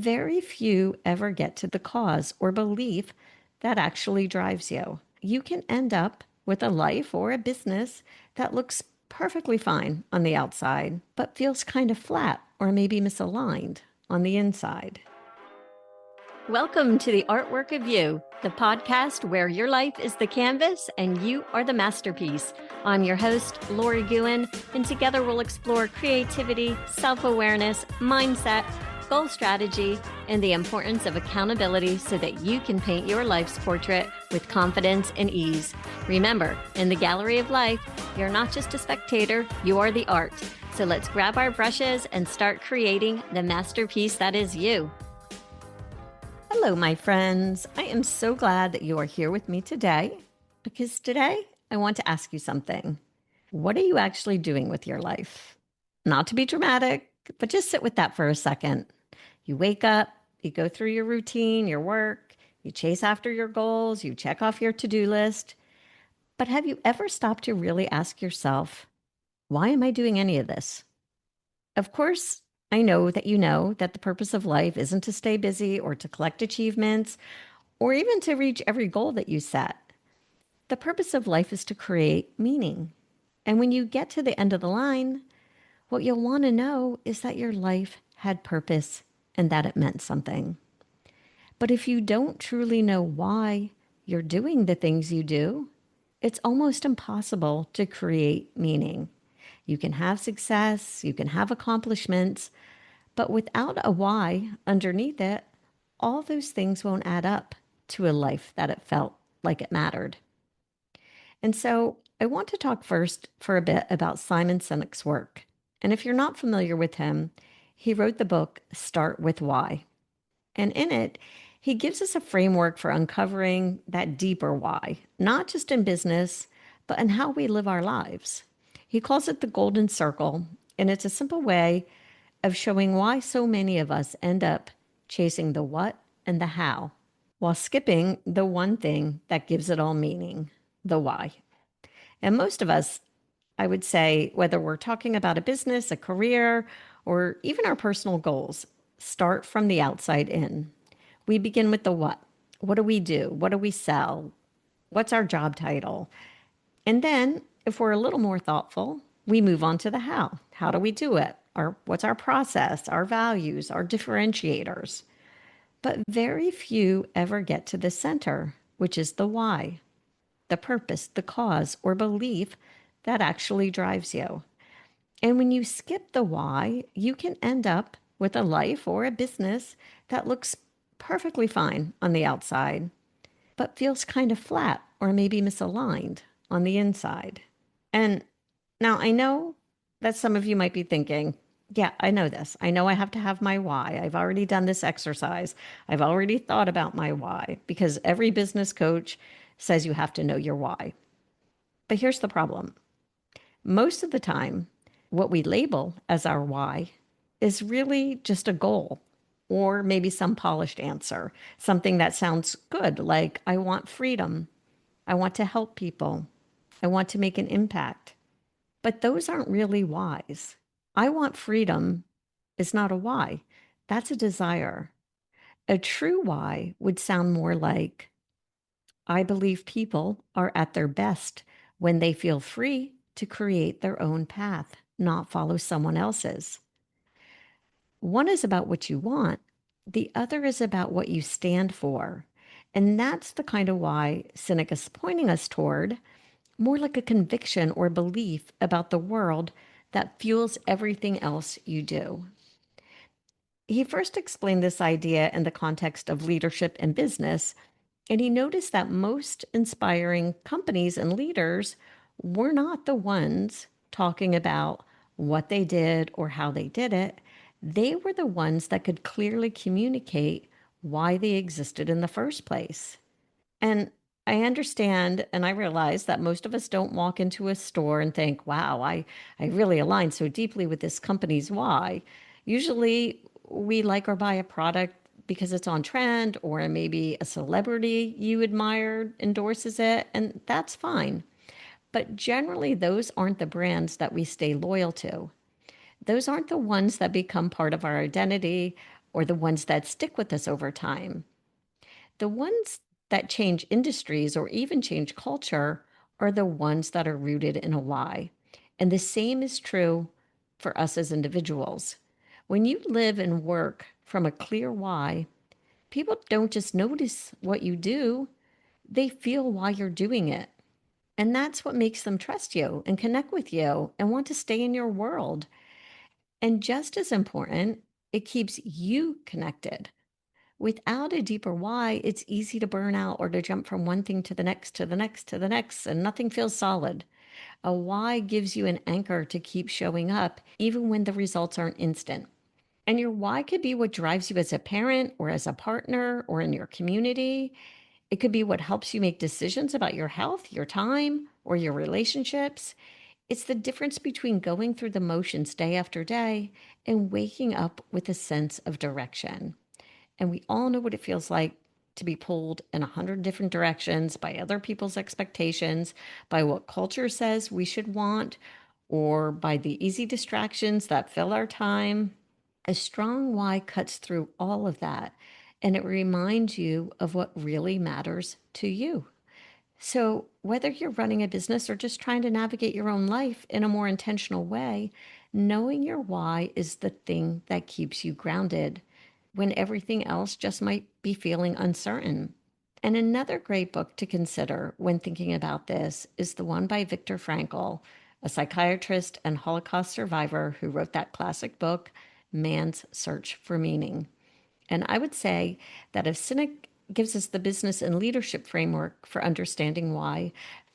very few ever get to the cause or belief that actually drives you. You can end up with a life or a business that looks perfectly fine on the outside, but feels kind of flat or maybe misaligned on the inside. Welcome to the Artwork of You, the podcast where your life is the canvas and you are the masterpiece. I'm your host, Lori Gouhin, and together we'll explore creativity, self-awareness, mindset, goal strategy, and the importance of accountability so that you can paint your life's portrait with confidence and ease. Remember, in the gallery of life, you're not just a spectator, you are the art. So let's grab our brushes and start creating the masterpiece that is you. Hello, my friends. I am so glad that you are here with me today because today I want to ask you something. What are you actually doing with your life? Not to be dramatic, but just sit with that for a second. You wake up, you go through your routine, your work, you chase after your goals, you check off your to-do list. But have you ever stopped to really ask yourself, why am I doing any of this? Of course, I know that the purpose of life isn't to stay busy or to collect achievements or even to reach every goal that you set. The purpose of life is to create meaning. And when you get to the end of the line, what you'll want to know is that your life had purpose and that it meant something. But if you don't truly know why you're doing the things you do, it's almost impossible to create meaning. You can have success, you can have accomplishments, but without a why underneath it, all those things won't add up to a life that it felt like it mattered. And so I want to talk first for a bit about Simon Sinek's work. And if you're not familiar with him, he wrote the book Start With Why. And in it, he gives us a framework for uncovering that deeper why, not just in business, but in how we live our lives. He calls it the golden circle, and it's a simple way of showing why so many of us end up chasing the what and the how, while skipping the one thing that gives it all meaning, the why. And most of us, I would say, whether we're talking about a business, a career, or even our personal goals, start from the outside in. We begin with the what. What do we do? What do we sell? What's our job title? And then, if we're a little more thoughtful, we move on to the how. How do we do it? What's our process, our values, our differentiators? But very few ever get to the center, which is the why, the purpose, the cause, or belief that actually drives you. And when you skip the why, you can end up with a life or a business that looks perfectly fine on the outside, but feels kind of flat or maybe misaligned on the inside. And now I know that some of you might be thinking, yeah, I know this. I know I have to have my why. I've already done this exercise. I've already thought about my why because every business coach says you have to know your why. But here's the problem. Most of the time, what we label as our why is really just a goal or maybe some polished answer, something that sounds good, like I want freedom. I want to help people. I want to make an impact. But those aren't really whys. I want freedom is not a why. That's a desire. A true why would sound more like, I believe people are at their best when they feel free to create their own path, not follow someone else's. One is about what you want. The other is about what you stand for. And that's the kind of why Sinek is pointing us toward, more like a conviction or belief about the world that fuels everything else you do. He first explained this idea in the context of leadership and business, and he noticed that most inspiring companies and leaders were not the ones talking about what they did or how they did it. They were the ones that could clearly communicate why they existed in the first place. And I understand and I realize that most of us don't walk into a store and think, wow, I really align so deeply with this company's why. Usually we like or buy a product because it's on trend or maybe a celebrity you admire endorses it, and that's fine. But generally, those aren't the brands that we stay loyal to. Those aren't the ones that become part of our identity or the ones that stick with us over time. The ones that change industries or even change culture are the ones that are rooted in a why. And the same is true for us as individuals. When you live and work from a clear why, people don't just notice what you do, they feel why you're doing it. And that's what makes them trust you and connect with you and want to stay in your world. And just as important, it keeps you connected. Without a deeper why, it's easy to burn out or to jump from one thing to the next, to the next, to the next, and nothing feels solid. A why gives you an anchor to keep showing up, even when the results aren't instant. And your why could be what drives you as a parent or as a partner or in your community. It could be what helps you make decisions about your health, your time, or your relationships. It's the difference between going through the motions day after day and waking up with a sense of direction. And we all know what it feels like to be pulled in 100 different directions by other people's expectations, by what culture says we should want, or by the easy distractions that fill our time. A strong why cuts through all of that, and it reminds you of what really matters to you. So, whether you're running a business or just trying to navigate your own life in a more intentional way, knowing your why is the thing that keeps you grounded when everything else just might be feeling uncertain. And another great book to consider when thinking about this is the one by Viktor Frankl, a psychiatrist and Holocaust survivor who wrote that classic book, Man's Search for Meaning. And I would say that if Sinek gives us the business and leadership framework for understanding why,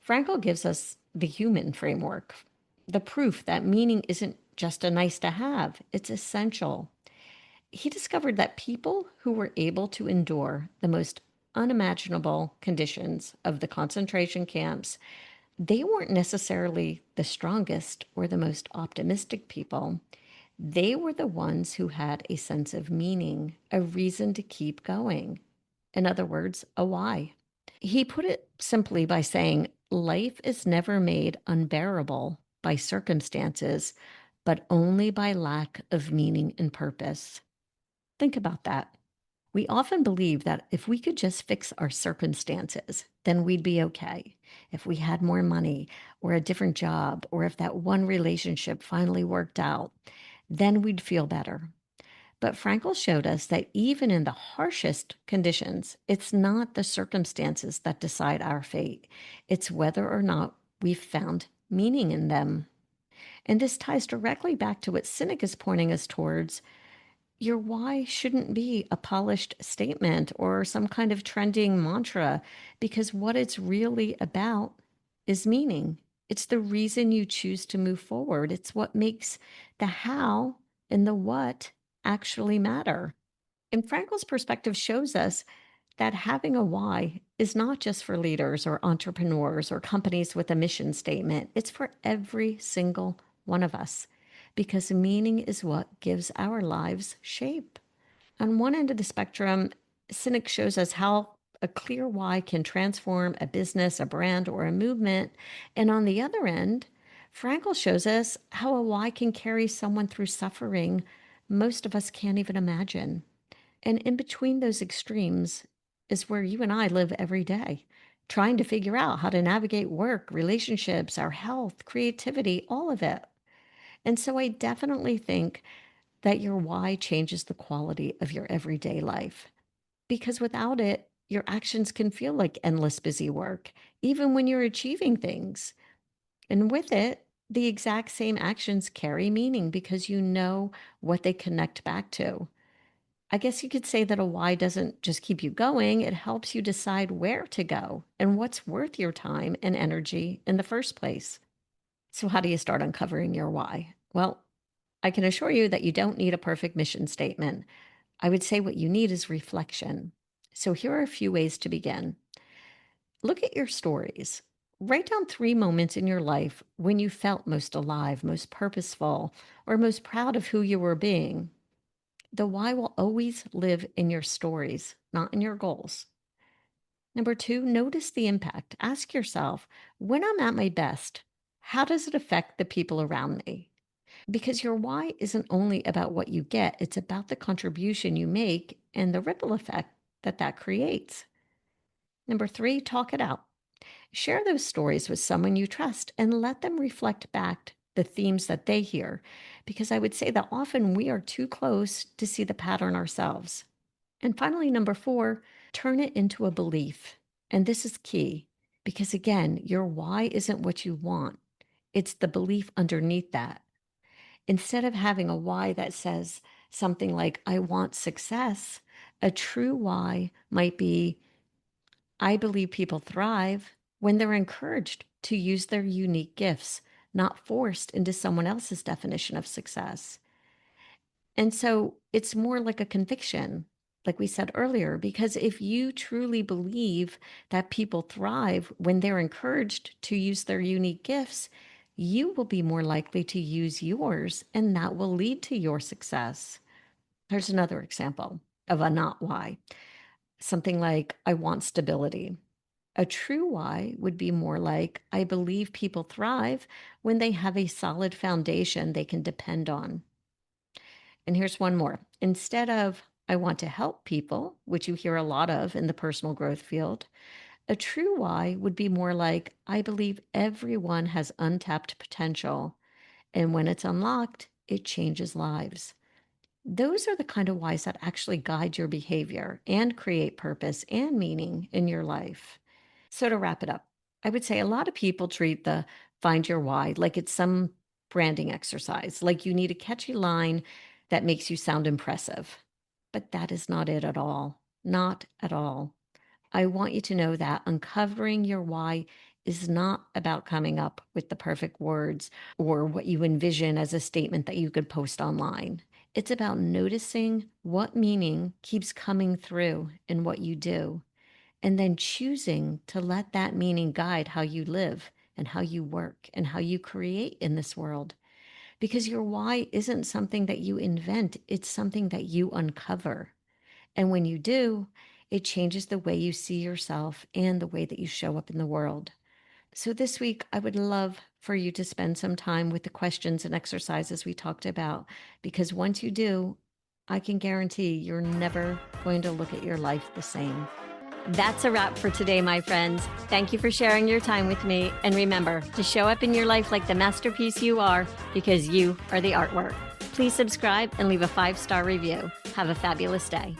Frankl gives us the human framework, the proof that meaning isn't just a nice to have, it's essential. He discovered that people who were able to endure the most unimaginable conditions of the concentration camps, they weren't necessarily the strongest or the most optimistic people. They were the ones who had a sense of meaning, a reason to keep going. In other words, a why. He put it simply by saying, life is never made unbearable by circumstances, but only by lack of meaning and purpose. Think about that. We often believe that if we could just fix our circumstances, then we'd be okay. If we had more money or a different job, or if that one relationship finally worked out, then we'd feel better. But Frankl showed us that even in the harshest conditions, it's not the circumstances that decide our fate. It's whether or not we've found meaning in them. And this ties directly back to what Sinek is pointing us towards. Your why shouldn't be a polished statement or some kind of trending mantra, because what it's really about is meaning. It's the reason you choose to move forward. It's what makes the how and the what actually matter. And Frankl's perspective shows us that having a why is not just for leaders or entrepreneurs or companies with a mission statement. It's for every single one of us, because meaning is what gives our lives shape. On one end of the spectrum, Sinek shows us how a clear why can transform a business, a brand, or a movement. And on the other end, Frankl shows us how a why can carry someone through suffering most of us can't even imagine. And in between those extremes is where you and I live every day, trying to figure out how to navigate work, relationships, our health, creativity, all of it. And so I definitely think that your why changes the quality of your everyday life, because without it, your actions can feel like endless busy work, even when you're achieving things. And with it, the exact same actions carry meaning because you know what they connect back to. I guess you could say that a why doesn't just keep you going, it helps you decide where to go and what's worth your time and energy in the first place. So, how do you start uncovering your why? Well, I can assure you that you don't need a perfect mission statement. I would say what you need is reflection. So, here are a few ways to begin. Look at your stories. Write down 3 moments in your life when you felt most alive, most purposeful, or most proud of who you were being. The why will always live in your stories, not in your goals. Number 2, notice the impact. Ask yourself, when I'm at my best, how does it affect the people around me? Because your why isn't only about what you get, it's about the contribution you make and the ripple effect that creates. Number 3, talk it out. Share those stories with someone you trust and let them reflect back the themes that they hear, because I would say that often we are too close to see the pattern ourselves. And finally, number 4, turn it into a belief. And this is key because, again, your why isn't what you want, it's the belief underneath that. Instead of having a why that says something like, I want success, a true why might be, I believe people thrive when they're encouraged to use their unique gifts, not forced into someone else's definition of success. And so it's more like a conviction, like we said earlier, because if you truly believe that people thrive when they're encouraged to use their unique gifts, you will be more likely to use yours, and that will lead to your success. There's another example of a not why. Something like, I want stability. A true why would be more like, I believe people thrive when they have a solid foundation they can depend on. And here's one more. Instead of, I want to help people, which you hear a lot of in the personal growth field, a true why would be more like, I believe everyone has untapped potential. And when it's unlocked, it changes lives. Those are the kind of whys that actually guide your behavior and create purpose and meaning in your life. So to wrap it up, I would say a lot of people treat the find your why like it's some branding exercise, like you need a catchy line that makes you sound impressive. But that is not it at all. Not at all. I want you to know that uncovering your why is not about coming up with the perfect words or what you envision as a statement that you could post online. It's about noticing what meaning keeps coming through in what you do, and then choosing to let that meaning guide how you live and how you work and how you create in this world. Because your why isn't something that you invent, it's something that you uncover. And when you do, it changes the way you see yourself and the way that you show up in the world. So this week, I would love for you to spend some time with the questions and exercises we talked about, because once you do, I can guarantee you're never going to look at your life the same. That's a wrap for today, my friends. Thank you for sharing your time with me. And remember to show up in your life like the masterpiece you are, because you are the artwork. Please subscribe and leave a 5-star review. Have a fabulous day.